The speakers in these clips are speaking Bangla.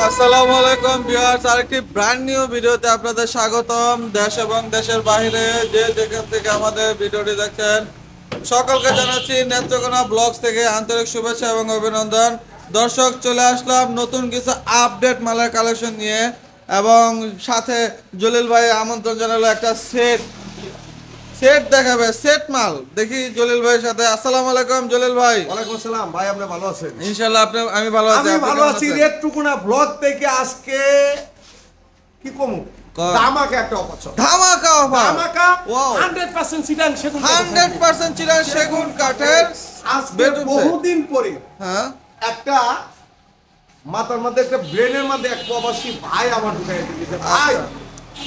আসসালামু আলাইকুম ভিউয়ার্স, আরেকটি ব্র্যান্ড নিউ ভিডিওতে আপনাদের স্বাগতম। দেশ এবং দেশের বাইরে যে যেখান থেকে আমাদের ভিডিওটি দেখছেন সকলকে জানাচ্ছি নেত্রকোনা ব্লগস থেকে আন্তরিক শুভেচ্ছা এবং অভিনন্দন। দর্শক, চলে আসলাম নতুন কিছু আপডেট মালের কালেকশন নিয়ে এবং সাথে জলিল ভাই আমন্ত্রণ জানালো একটা সেট দেখাবে, সেট মাল দেখি জলিল ভাইয়ের সাথে। আসসালামু আলাইকুম জলিল ভাই। ওয়ালাইকুম আসসালাম ভাই, আপনি ভালো আছেন? ইনশাআল্লাহ আমি ভালো আছি। আমি ভালো আছি। নেত্রকোনা ব্লগ থেকে আজকে কি কমু ধামাকা একটা অফার। ধামাকা অফার, ধামাকা। ওয়াও, 100% চিটাং সেগুন 100% চিটাং সেগুন কাঠের আজকে বহুদিন পরে হ্যাঁ একটা মাথার মধ্যে একটা ব্রেনের মধ্যে এক প্রবাসী ভাই আমার ঢুকাই দিয়েছে। ভাই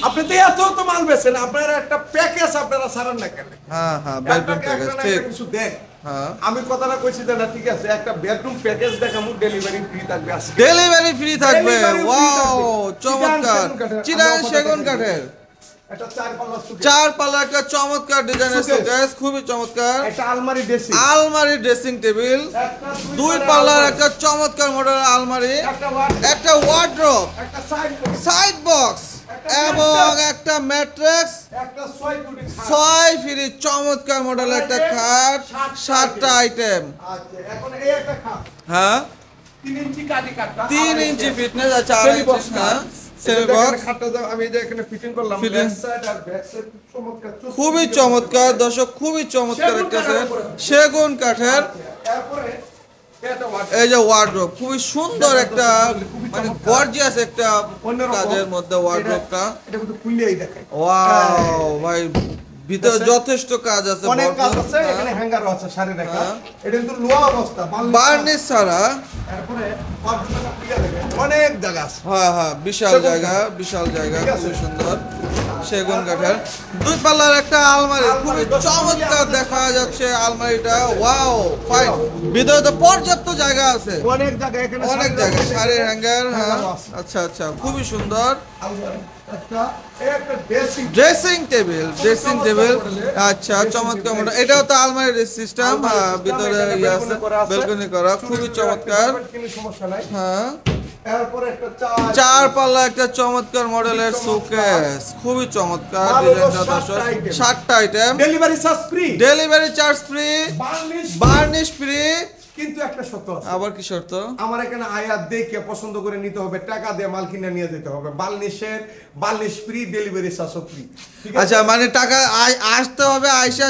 আপনি তো এত তো মাল বেছেন, আপনারা একটা প্যাকেজ আপনারা সারান না কেন? হ্যাঁ হ্যাঁ, বেডরুম প্যাকেজ ঠিক কিছু দেন। হ্যাঁ, আমি কথাটা কইছি না, ঠিক আছে, একটা বেডরুম প্যাকেজ দেখামু, ডেলিভারি ফ্রি থাকবে। আজকে ডেলিভারি ফ্রি থাকবে। ওয়াও, চমৎকার চিটাং সেগুন কাঠের একটা চার পাল্লা একটা চমৎকার ডিজাইনের সুকেস, খুবই চমৎকার। একটা আলমারি ড্রেসিং টেবিল, দুই পাল্লার একটা চমৎকার মডেলের আলমারি, একটা ওয়ার্ড্রোব, একটা সাইড বক্স এবং একটা ম্যাট্রেস, একটা 6 ফিট চমৎকার মডেলের একটা খাট, 7টা আইটেম। আচ্ছা, এখন এই একটা খাট হ্যাঁ 3 ইঞ্চি কাটি কাটটা, 3 ইঞ্চি ফিটনেস আছে, 4 ইঞ্চি হ্যাঁ সেমি বক্স। খাটটা আমি যে এখানে ফিটিং করলাম, ফিটিং ব্যাক সাইড আর ব্যাক সাইড চমৎকার, খুবই চমৎকার দর্শক, খুবই চমৎকার একটা সেগুন কাঠের। তারপরে এটা এই যে ওয়ার্ড্রোব, খুবই সুন্দর একটা মানে গর্জিয়াস একটা কাজের মধ্যে ওয়ার্ড্রোবটা। এটা কিন্তু খুললেই দেখায়। ওয়াও ভাই, ভিতরে যথেষ্ট কাজ আছে, অনেক কাজ আছে। এখানে হ্যাঙ্গারও আছে সারি রাখা। এটা কিন্তু লোহা অবস্থা, বার্নিশ ছাড়া। তারপরে অনেক জায়গা আছে। হ্যাঁ হ্যাঁ, বিশাল জায়গা, খুবই সুন্দর সেগুন কাঠের। দুই পাল্লার একটা আলমারি, খুবই চমৎকার দেখা যাচ্ছে আলমারিটা। ওয়াও ফাইন, ভিতরে তো পর্যাপ্ত জায়গা আছে, অনেক জায়গা, এখানে অনেক জায়গা, শাড়ির হ্যাঙ্গার। হ্যাঁ আচ্ছা আচ্ছা, খুবই সুন্দর। ড্রেসিং টেবিল আচ্ছা চমৎকার মডেল। এটাও তো আলমারির সিস্টেম, ভিতরে ইয়ে আছে, ব্যালকনি করা, খুবই চমৎকার। হ্যাঁ, চার পাল্লা একটা চমৎকার মডেলের শোকেস, খুবই চমৎকার ডিজাইনটা দর্শক। 7টা item, delivery charge free, varnish free. কিন্তু একটা শর্ত আছে। আবার কি শর্ত? আমার এখানে আয়াত দেখে পছন্দ করে নিতে হবে, টাকা দিয়ে মাল কিনে নিয়ে যেতে হবে। Varnish free, delivery charge free. আচ্ছা, মানে টাকা আসতে হবে, আইসা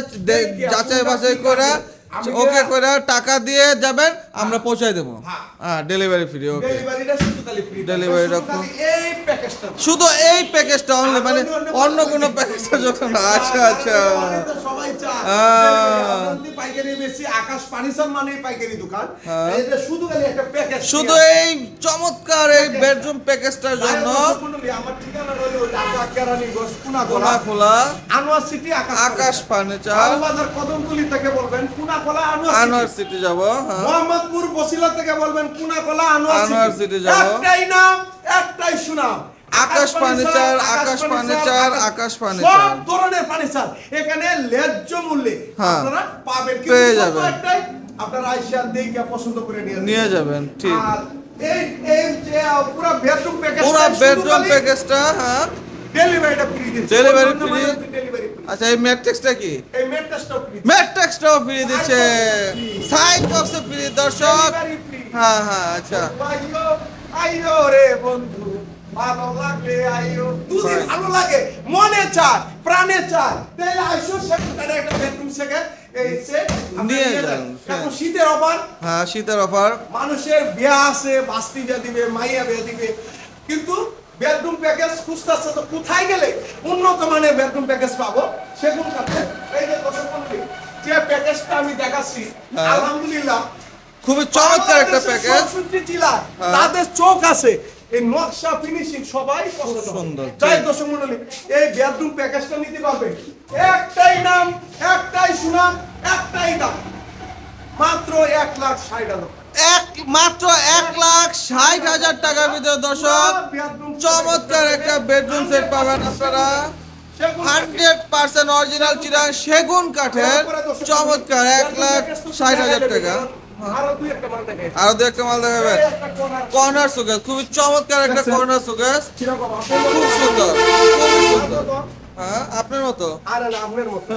যাচাই বাছাই করে ওকে করে টাকা দিয়ে যাবেন, আমরা পৌঁছাই দেবো। হ্যাঁ, ডেলিভারি ফ্রি। ওকে, ডেলিভারিটা শুধু এই প্যাকেজটা অনলি, মানে অন্য কোনো প্যাকেজটা যখন। আচ্ছা আচ্ছা, সবাই চায় পাইকারি বেশি। আকাশ ফার্নিচার মানে পাইকারি দোকান। এটা শুধু খালি একটা প্যাকেজ, শুধু এই চমৎকার এই বেডরুম প্যাকেজটার জন্য। আমার ঠিকানা হলো ঢাকা কেরানীগঞ্জ কোনাখোলা আনোয়ার সিটি আকাশ ফার্নিচার। বাজার কদমতলি থেকে বলবেন কোনাখোলা আনোয়ার সিটি যাব। হ্যাঁ, মোহাম্মদপুর বসিলা থেকে বলবেন কোনাখোলা আনোয়ার সিটি যাব। একটাই নাম, একটাই সুনাম, আকাশ ফার্নিচার। সব ধরনের ফার্নিচার এখানে ন্যায্য মূল্যে আপনারা পাবেন। পেয়ে যাবেন, একটাই আপনারা আইসা দেখে পছন্দ করে নিয়ে যাবেন। ঠিক, আর এই যে পুরো বেডরুম প্যাকেজটা হ্যাঁ ডেলিভারিটা ফ্রি দিচ্ছে। Delivery free. আচ্ছা, এই ম্যাট্রিক্সটা কি? এই ম্যাট্রিক্সটাও ফ্রি দিচ্ছে, সাইড বক্সও ফ্রি দর্শক। হ্যাঁ হ্যাঁ, আচ্ছা আইও রে বন্ধু, ভালো লাগে আইও, দুদিন ভালো লাগে, মনে চায়, প্রাণে চায়, তাহলে আইসো সেখানে একটা বেডরুম থেকে এই সেট নিয়ে যান। এখন শীতের অফার। হ্যাঁ, শীতের অফার। মানুষের বিয়া আছে, বাস্তি বিয়া দিবে, মাইয়া বিয়া দিবে, কিন্তু বেডরুম প্যাকেজ খুঁজতেছে তো কোথায় গেলে উন্নত মানের বেডরুম প্যাকেজ পাবো? সেগুন কাঠে এই যে যে প্যাকেজটা আমি দেখাচ্ছি, আলহামদুলিল্লাহ খুবই চমৎকার একটা প্যাকেজ। তাদের চোখ আছে, এই নকশা ফিনিশিং সবাই সুন্দর। তাই দর্শক মণ্ডলী, এই বেডরুম প্যাকেজটা নিতে পারবে। একটাই নাম, একটাই সুনাম, একটাই দাম, মাত্র 1,60,000। মাত্র 1,60,000 টাকার ভিতরে দর্শক চমৎকার একটা বেডরুম সেট পাবেন আপনারা। 100% অরিজিনাল চিটাং সেগুন কাঠের চমৎকার 1,60,000 টাকা। আরো দুই একটা মাল দেখাই। আরো দু একটা মাল দেখাবেন। এই একটা corner। কর্নার সুকেস, খুবই চমৎকার একটা কর্নার সুকেস, কিরকম? আপনার খুব মতো? সুন্দর, খুবই সুন্দর। আপনার মতো? হ্যাঁ, আপনার মতো আরে না, আপনার মতো।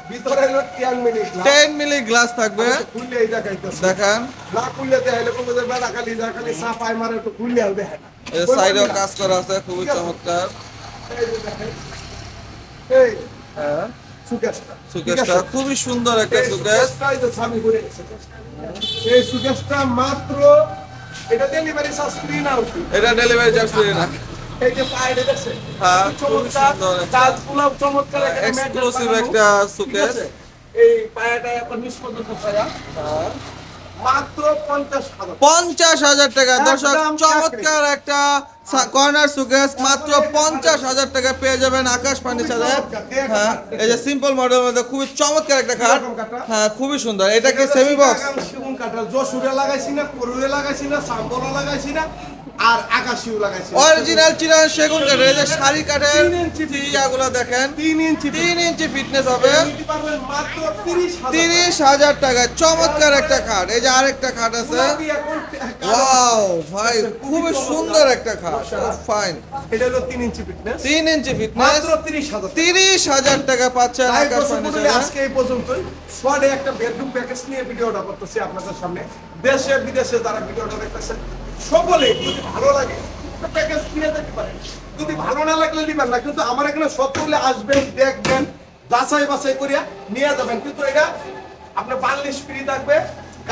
ভিতরে হলো 10 মিনিট। 10 মিলি গ্লাস থাকবে। খুললে এই দেখাইতেছে। দেখেন না খুললে দেখাইলে কবে বেড়া খালি চাপাই মারে একটু খুললে আর দেখেন। এই সাইডেও কাজ করা আছে, খুবই চমৎকার। এই যে দেখেন। এই হ্যাঁ, সুকেশটা। সুকেসটা খুবই সুন্দর একটা সুকেস। এই সুকেশটা মাত্র এটা ডেলিভারি চার্জ ফ্রি না উঠি। এটা ডেলিভারি চার্জ ফ্রি না। এই যে পায়রে দেখছে। হ্যাঁ, খুবই সুন্দর একটা কাজগুলো চমৎকার একটা এক্সক্লুসিভ একটা সুকেস। এই পায়াটা এখন নিষ্পত্তি পায়া মাত্র 50,000 50,000 টাকা। দর্শক, একদম চমৎকার একটা কর্নার সুকেস মাত্র 50,000 টাকা পেয়ে যাবেন আকাশ ফার্নিচারে। হ্যাঁ, এই যে সিম্পল মডেলের মধ্যে খুবই চমৎকার একটা খাট। হ্যাঁ, খুবই সুন্দর। এটা কি সেমি বক্স? সেগুন কাঠা যশোরে লাগাইছি না, করুরে লাগাইছি না, সাম্বলা লাগাইছি না, আর আকাশিও লাগাইছি না। অরিজিনাল চিরান সেগুন কাঠের। এই যে শাড়ি কাঠের 3 ইঞ্চি ইয়াগুলো দেখেন, 3 ইঞ্চি 3 ইঞ্চি ফিটনেস হবে। নিতে পারবেন মাত্র 30,000 30,000 টাকা। চমৎকার একটা খাট। এই যে আরেকটা খাট আছে। গোলাপি এখন ওয়াও ভাই, খুবই সুন্দর একটা খাট, ফাইন। এটা হলো 3 ইঞ্চি ফিটনেস 3 ইঞ্চি ফিটনেস, মাত্র 30,000 30,000 টাকা পাচ্ছেন তাই আকাশ দর্শক মণ্ডলী, ফার্নিচারে। আজকে এই পর্যন্তই। সোয়াডে একটা বেডরুম প্যাকেজ নিয়ে ভিডিওটা করতেছি আপনাদের সামনে। দেশে বিদেশে যারা ভিডিওটা দেখতেছেন সকলে যদি ভালো লাগে একটা প্যাকেজ কিনে দেখতে পারেন। যদি ভালো না লাগলে নিবেন না, কিন্তু আমার এখানে সকলে আসবেন, দেখবেন, যাচাই বাছাই করিয়া নিয়ে যাবেন। কিন্তু এটা আপনার বার্নিশ ফ্রি থাকবে,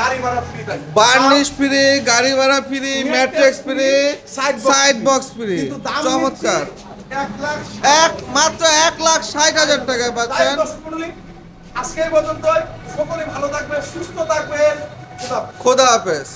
গাড়ি ভাড়া ফ্রি থাকবে, বার্নিশ ফ্রি, গাড়ি ভাড়া free, matrix free, side box free. কিন্তু দাম চমৎকার। 1,60,000 মাত্র 1,60,000 টাকায় তাই পাচ্ছেন। দর্শক মণ্ডলী, আজকে এই পর্যন্ত। সকলে ভালো থাকবে, সুস্থ থাকবে। খোদা হাফেজ।